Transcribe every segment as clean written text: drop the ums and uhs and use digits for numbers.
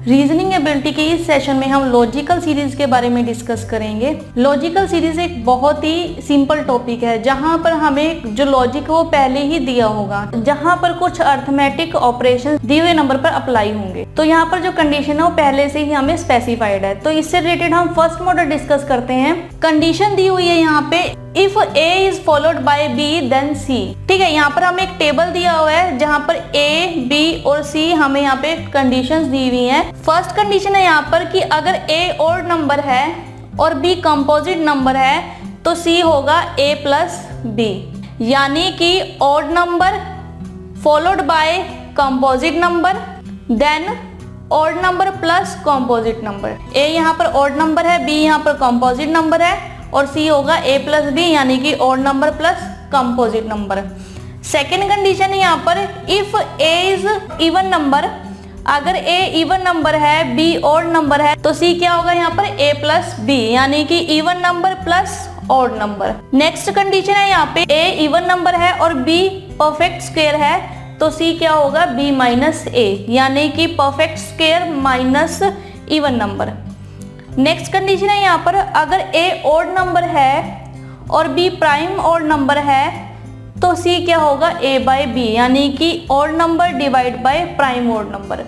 Reasoning ability के इस session में हम लॉजिकल सीरीज के बारे में डिस्कस करेंगे। लॉजिकल सीरीज एक बहुत ही सिंपल टॉपिक है जहां पर हमें जो लॉजिक है वो पहले ही दिया होगा, जहां पर कुछ अर्थमेटिक ऑपरेशन दिए हुए नंबर पर अप्लाई होंगे। तो यहाँ पर जो कंडीशन है वो पहले से ही हमें स्पेसिफाइड है। तो इससे रिलेटेड हम फर्स्ट मॉडल डिस्कस करते हैं। कंडीशन दी हुई है यहाँ पे if A is followed by B then C। ठीक है, यहाँ पर हमें एक टेबल दिया हुआ है जहाँ पर A, B और C हमें यहाँ पे कंडीशंस दी हुई हैं। फर्स्ट कंडीशन है यहाँ पर कि अगर A ऑड नंबर है और B कंपोजिट नंबर है तो C होगा A प्लस B, यानी कि odd number followed by composite number then odd number plus composite number. A यहाँ पर ऑड नंबर है, B यहाँ पर कंपोजिट नंबर है और C होगा A प्लस B यानी कि odd number plus composite number. Second condition है यहाँ पर if A is even number, अगर A इवन नंबर है, B ऑड नंबर है तो C क्या होगा यहाँ पर A प्लस B यानी कि even number plus odd number. Next condition है यहाँ पे A इवन नंबर है और B परफेक्ट स्क्वायर है तो C क्या होगा B माइनस A यानी कि perfect square minus even number. Next condition है यहाँ पर अगर A ऑड नंबर है और B प्राइम ऑड नंबर है तो C क्या होगा A बाय B यानी कि odd number divide by prime odd number.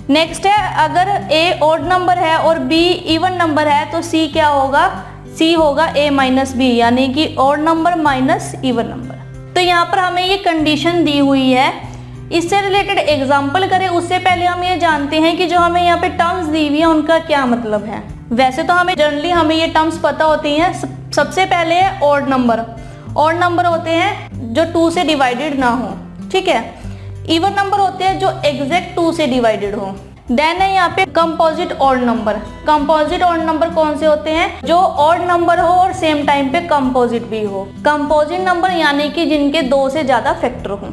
Next है अगर A ऑड नंबर है और B इवन नंबर है तो C क्या होगा, C होगा A माइनस B यानी कि odd number minus even number. तो यहाँ पर हमें ये कंडीशन दी हुई है। इससे रिलेटेड एग्जाम्पल करें उससे पहले हम ये जानते हैं कि जो हमें यहाँ पे टर्म्स दी हुई है उनका क्या मतलब है। वैसे तो हमें जनरली हमें ये टर्म्स पता होती हैं। सबसे पहले है ऑड नंबर। ऑड नंबर होते हैं जो 2 से डिवाइडेड ना हो, ठीक है। इवन नंबर होते हैं जो एग्जैक्ट 2 से डिवाइडेड हो। देन है यहाँ पे composite odd number. Composite odd number कौन से होते हैं, जो ऑड नंबर हो और सेम टाइम पे कंपोजिट भी हो। कंपोजिट नंबर यानी कि जिनके 2 से ज्यादा फैक्टर हो,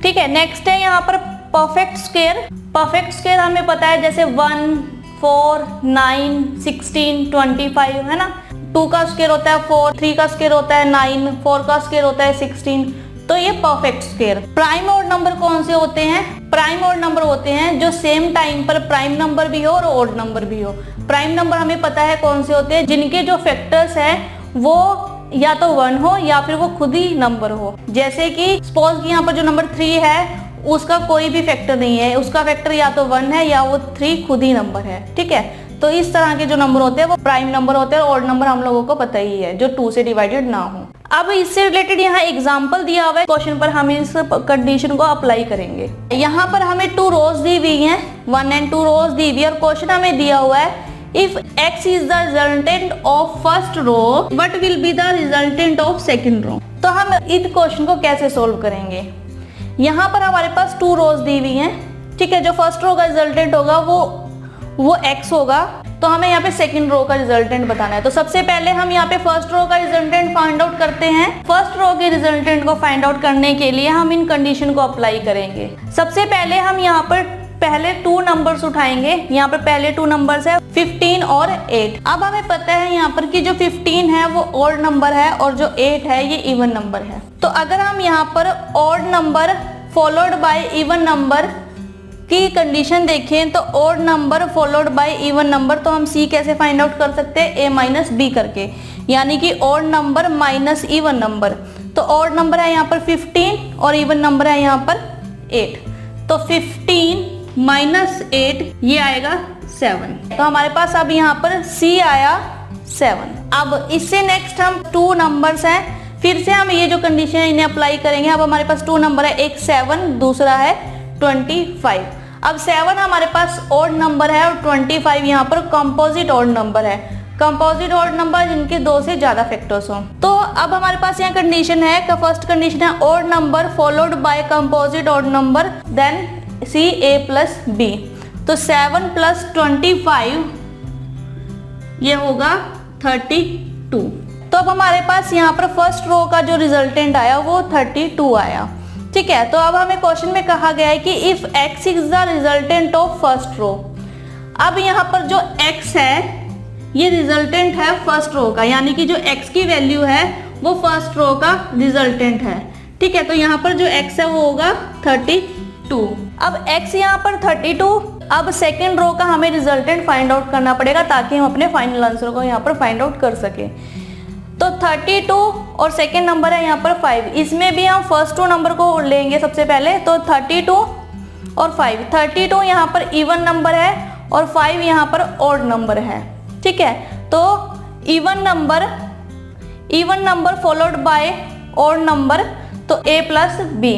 ठीक है। नेक्स्ट है यहाँ पर परफेक्ट स्क्वायर। परफेक्ट स्क्वायर हमें पता है जैसे 1, 4, 9, 16, 25 है ना। 2 का स्क्वायर होता है 4, 3 का स्क्वायर होता है 9, 4 का स्क्वायर होता है 16, तो ये perfect square. Prime odd number कौन से होते हैं, प्राइम ऑड नंबर होते हैं जो सेम टाइम पर प्राइम नंबर भी हो और ऑड नंबर भी हो। प्राइम नंबर हमें पता है कौन से होते हैं, जिनके जो फैक्टर्स हैं वो या तो 1 हो या फिर वो खुद ही नंबर हो। जैसे कि सपोज कि यहाँ पर जो नंबर 3 है उसका कोई भी फैक्टर नहीं है, उसका फैक्टर या तो 1 है या वो 3 खुद ही नंबर है, ठीक है। तो इस तरह के जो नंबर होते हैं वो प्राइम नंबर होते हैं और ऑड नंबर हम लोगों को पता ही है जो 2 से डिवाइडेड ना हो। अब इससे रिलेटेड यहाँ एग्जाम्पल दिया हुआ है क्वेश्चन पर, हम इस कंडीशन को अप्लाई करेंगे। यहाँ पर हमें 2 रोज दी हुई हैं, 1 and 2 रोज दी हुई है और क्वेश्चन हमें दिया हुआ है if x is the resultant of first row what will be the resultant of second row। तो हम इस क्वेश्चन को कैसे सोल्व करेंगे। यहाँ पर हमारे पास 2 रोज दी हुई हैं, ठीक है। जो फर्स्ट रो का रिजल्टेंट होगा वो x होगा, तो हमें यहाँ पे सेकंड रो का रिजल्टेंट बताना है। तो सबसे पहले हम यहाँ पे फर्स्ट रो का रिजल्टेंट फाइंड आउट करते हैं। फर्स्ट रो के रिजल्टेंट को फाइंड आउट करने के लिए हम इन कंडीशन को अप्लाई करेंगे। सबसे पहले हम यहाँ पर पहले 2 नंबर्स उठाएंगे। यहाँ पर पहले 2 नंबर्स है 15 और 8। अब हमें पता है यहाँ पर कि जो 15 है वो ऑड नंबर है और जो 8 है ये इवन नंबर है। तो अगर हम यहाँ पर odd number followed bye even number की कंडीशन देखें तो odd number followed bye even number, तो हम C कैसे फाइंड आउट कर सकते हैं, A माइनस B करके, यानी कि odd number minus even number. तो ऑड नंबर है यहाँ पर 15 और इवन नंबर है यहाँ पर 8, तो 15 माइनस 8 ये आएगा 7। तो हमारे पास अब यहाँ पर C आया 7। अब इससे नेक्स्ट हम 2 नंबर्स हैं, फिर से हम ये जो कंडीशन है इन्हें अप्लाई करेंगे। अब हमारे पास 2 नंबर है, एक 7 दूसरा है 25। अब 7 हमारे पास ऑड नंबर है और 25 यहाँ पर कंपोजिट ऑड नंबर है। कंपोजिट ऑड नंबर जिनके 2 से ज्यादा फैक्टर्स हो। तो अब हमारे पास यहाँ कंडीशन है, फर्स्ट कंडीशन है odd number followed by composite odd number then C A plus B। तो 7 प्लस 25 ये होगा 32। तो अब हमारे पास यहाँ पर फर्स्ट रो का जो रिजल्टेंट आया वो 32 आया, ठीक है। तो अब हमें क्वेश्चन में कहा गया है कि if x is the resultant of first row. अब यहाँ पर जो x है ये रिजल्टेंट है फर्स्ट रो का, यानी कि जो x की वैल्यू है वो फर्स्ट रो का रिजल्टेंट है, ठीक है। तो यहाँ पर जो x है वो होगा 32। अब x यहाँ पर 32 अब सेकेंड रो का हमें रिजल्टेंट फाइंड आउट करना पड़ेगा ताकि हम अपने फाइनल आंसर को यहाँ पर फाइंड आउट कर सके। तो 32 और सेकेंड नंबर है यहाँ पर 5, इसमें भी हम फर्स्ट 2 नंबर को लेंगे सबसे पहले। तो 32 और 5, 32 यहाँ पर इवन नंबर है और 5 यहाँ पर ऑड नंबर है, ठीक है। तो even number followed bye odd number, तो a प्लस b।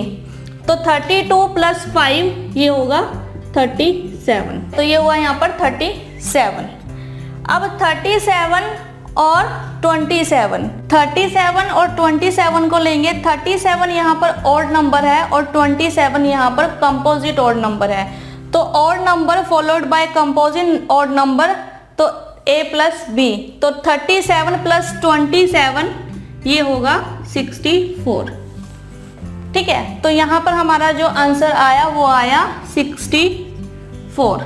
तो 32 प्लस 5 ये होगा 37, तो ये हुआ यहाँ पर 37। अब 37 और 27 को लेंगे। 37 यहाँ पर ऑड नंबर है और 27 यहाँ पर कंपोजिट ऑड नंबर है। तो odd number followed by composite odd number, तो a प्लस b। तो 37 प्लस 27 ये होगा 64, ठीक है। तो यहाँ पर हमारा जो आंसर आया वो आया 64।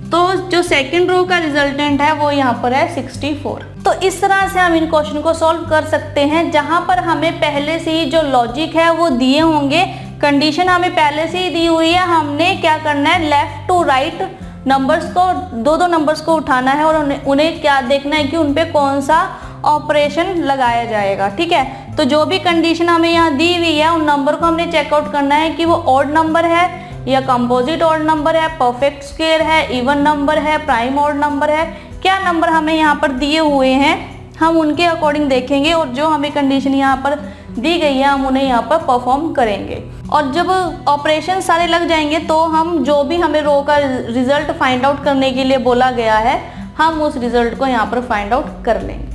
तो जो सेकंड रो का रिजल्टेंट है वो यहाँ पर है 64। तो इस तरह से हम इन क्वेश्चन को सॉल्व कर सकते हैं, जहाँ पर हमें पहले से ही जो लॉजिक है वो दिए होंगे, कंडीशन हमें पहले से ही दी हुई है। हमने क्या करना है, लेफ्ट टू राइट नंबर्स को, दो नंबर्स को उठाना है और उन्हें क्या देखना है कि उन पे कौन सा ऑपरेशन लगाया जाएगा, ठीक है। तो जो भी कंडीशन हमें यहाँ दी हुई है उन नंबर को हमने चेकआउट करना है कि वो ऑड नंबर है या कंपोजिट ऑड नंबर है, परफेक्ट स्क्वायर है, इवन नंबर है, प्राइम ऑड नंबर है। क्या नंबर हमें यहाँ पर दिए हुए हैं हम उनके अकॉर्डिंग देखेंगे और जो हमें कंडीशन यहाँ पर दी गई है हम उन्हें यहाँ पर परफॉर्म करेंगे। और जब ऑपरेशन सारे लग जाएंगे तो हम जो भी हमें रो का रिजल्ट फाइंड आउट करने के लिए बोला गया है हम उस रिजल्ट को यहाँ पर फाइंड आउट कर लेंगे।